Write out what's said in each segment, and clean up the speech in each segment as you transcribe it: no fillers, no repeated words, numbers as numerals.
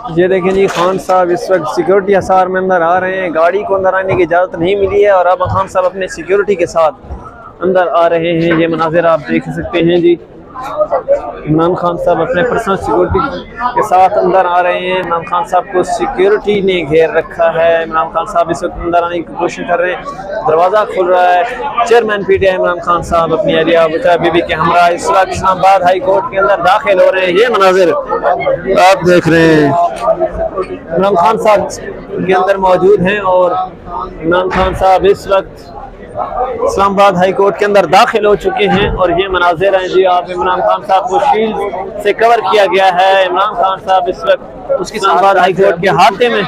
ये देखें जी, खान साहब इस वक्त सिक्योरिटी हिसार में अंदर आ रहे हैं। गाड़ी को अंदर आने की इजाज़त नहीं मिली है और अब खान साहब अपने सिक्योरिटी के साथ अंदर आ रहे हैं। ये मनाज़िर आप देख सकते हैं जी। इमरान खान साहब अपने पर्सनल सिक्योरिटी के साथ अंदर आ रहे हैं। इमरान खान साहब को सिक्योरिटी ने घेर रखा है। इमरान खान साहब इस वक्त अंदर आने की कोशिश कर रहे हैं। दरवाज़ा खुल रहा है। चेयरमैन PTI इमरान खान साहब अपनी एरिया बचा बीबी के हमरा इस वक्त इस्लामाबाद हाई कोर्ट के अंदर दाखिल हो रहे हैं। ये मनाजिर आप देख रहे हैं। इमरान खान साहब के अंदर मौजूद हैं और इमरान खान साहब इस वक्त इस्लामाबाद हाई कोर्ट के अंदर दाखिल हो चुके हैं और ये मनाजिर हैं जी। आप इमरान खान साहब को शील्ड से कवर किया गया है। इमरान खान साहब इस वक्त उसकी इस्लामाबाद हाई कोर्ट के हाथे में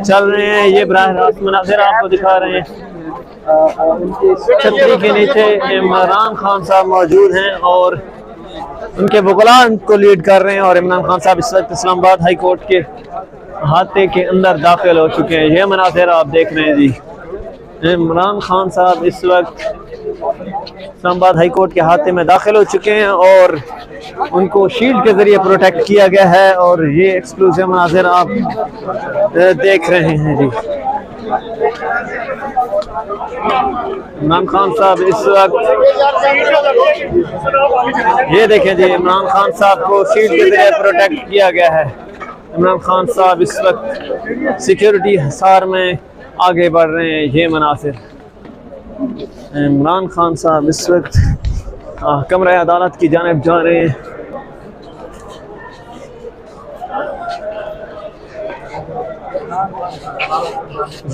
चल रहे हैं। ये बराह रास्त मनाजिर आपको दिखा रहे हैं। छतरी के नीचे इमरान खान साहब मौजूद हैं और उनके वकला को लीड कर रहे हैं और इमरान खान साहब इस वक्त इस्लामाबाद हाई कोर्ट के हाथे के अंदर दाखिल हो चुके हैं। ये मनाजिर आप देख रहे हैं जी। इमरान खान साहब इस वक्त इस्लामाबाद हाई कोर्ट के हाथे में दाखिल हो चुके हैं और उनको शील्ड के जरिए प्रोटेक्ट किया गया है और ये एक्सक्लूसिव मनाजिर आप देख रहे हैं जी। इमरान खान साहब इस वक्त ये देखें जी, इमरान खान साहब को शील्ड के जरिए प्रोटेक्ट किया गया है। इमरान खान साहब इस वक्त सिक्योरिटी हिसार में आगे बढ़ रहे हैं। ये मनासिर इमरान खान साहब इस वक्त कमरा अदालत की जानिब जा रहे हैं।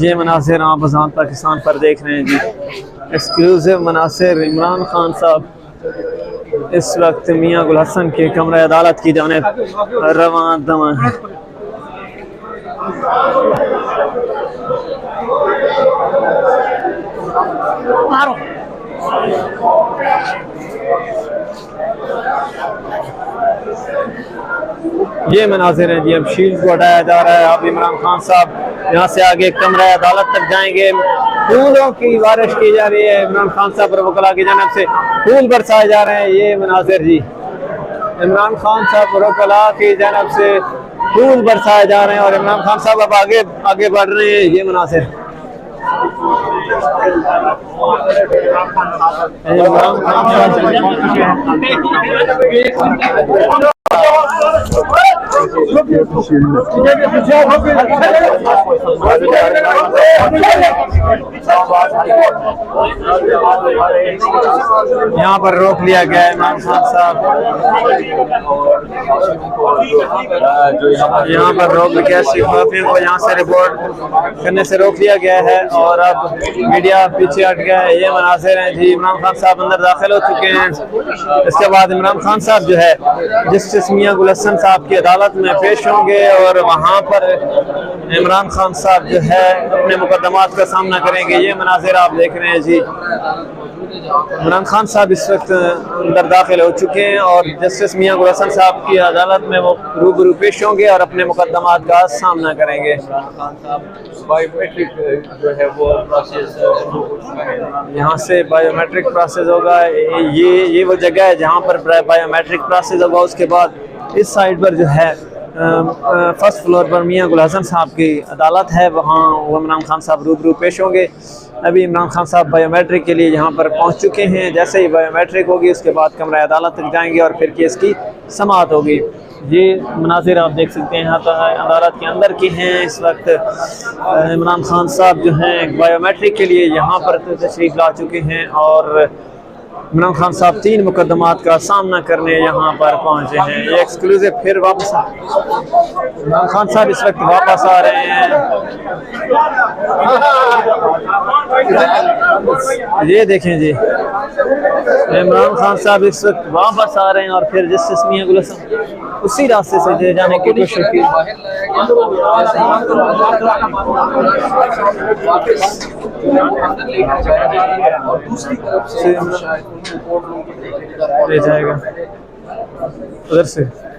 ये मनासिर आप आज़ाद पाकिस्तान पर देख रहे हैं जी। एक्सक्लूसिव मनासिर इमरान खान साहब इस वक्त मियां गुल हसन के कमरा अदालत की जानिब रवां दवा है। ये मनाजिर हैं जी। अब शील्ड को हटाया जा रहा है। अब इमरान खान साहब यहाँ से आगे कमरा अदालत तक जाएंगे। फूलों की बारिश की जा रही है। इमरान खान साहब पर वकला की जानिब से फूल बरसाए जा रहे हैं। ये मनाजिर जी, इमरान खान साहब पर वकला की जानिब से फूल बरसाए जा रहे हैं और इमरान खान साहब अब आगे बढ़ रहे हैं। ये मनासिर इमरान खान यहाँ पर रोक लिया गया है। इमरान खान साहब यहाँ पर रोक लिया, शिफाफियों को यहाँ से रिपोर्ट करने से रोक लिया गया है और अब मीडिया पीछे हट गया है। ये मनासिर हैं जी। इमरान खान साहब अंदर दाखिल हो चुके हैं। इसके बाद इमरान खान साहब जो है जस्टिस मियां गुल हसन साहब की अदालत में पेश होंगे और वहाँ पर इमरान खान साहब जो है अपने मुकदमात का सामना करेंगे। ये मनासिर आप देख रहे हैं जी। इमरान खान साहब इस वक्त अंदर दाखिल हो चुके हैं और जस्टिस मियां गुल हसन साहब की अदालत में वो रूबरू पेश होंगे और अपने मुकदमात का सामना करेंगे। बायोमेट्रिक जो है वो प्रोसेस यहाँ से बायोमेट्रिक प्रोसेस होगा। ये वो जगह है जहाँ पर बायोमेट्रिक प्रोसेस होगा। उसके बाद इस साइड पर जो है फर्स्ट फ्लोर पर मियां गुल हसन साहब की अदालत है, वहाँ वो इमरान खान साहब रूबरू पेश होंगे। अभी इमरान खान साहब बायोमेट्रिक के लिए यहाँ पर पहुँच चुके हैं। जैसे ही बायोमेट्रिक होगी उसके बाद कमरा अदालत तक जाएंगे और फिर केस की समाअत होगी। ये मनाजिर आप देख सकते हैं यहाँ अदालत के अंदर के हैं। इस वक्त इमरान खान साहब जो हैं बायोमेट्रिक के लिए यहाँ पर तशरीफ़ ला चुके हैं और इमरान खान साहब 3 मुकदमात का सामना करने यहाँ पर पहुँचे हैं। ये एक्सक्लूसिव फिर वापस इमरान खान साहब इस वक्त वापस आ रहे हैं। ये देखें जी, इमरान खान साहब इस वक्त वापस आ रहे हैं और फिर जस्टिस मियां गुल हसन उसी रास्ते से ले जाने की कोशिश की। ले जाएगा उधर से।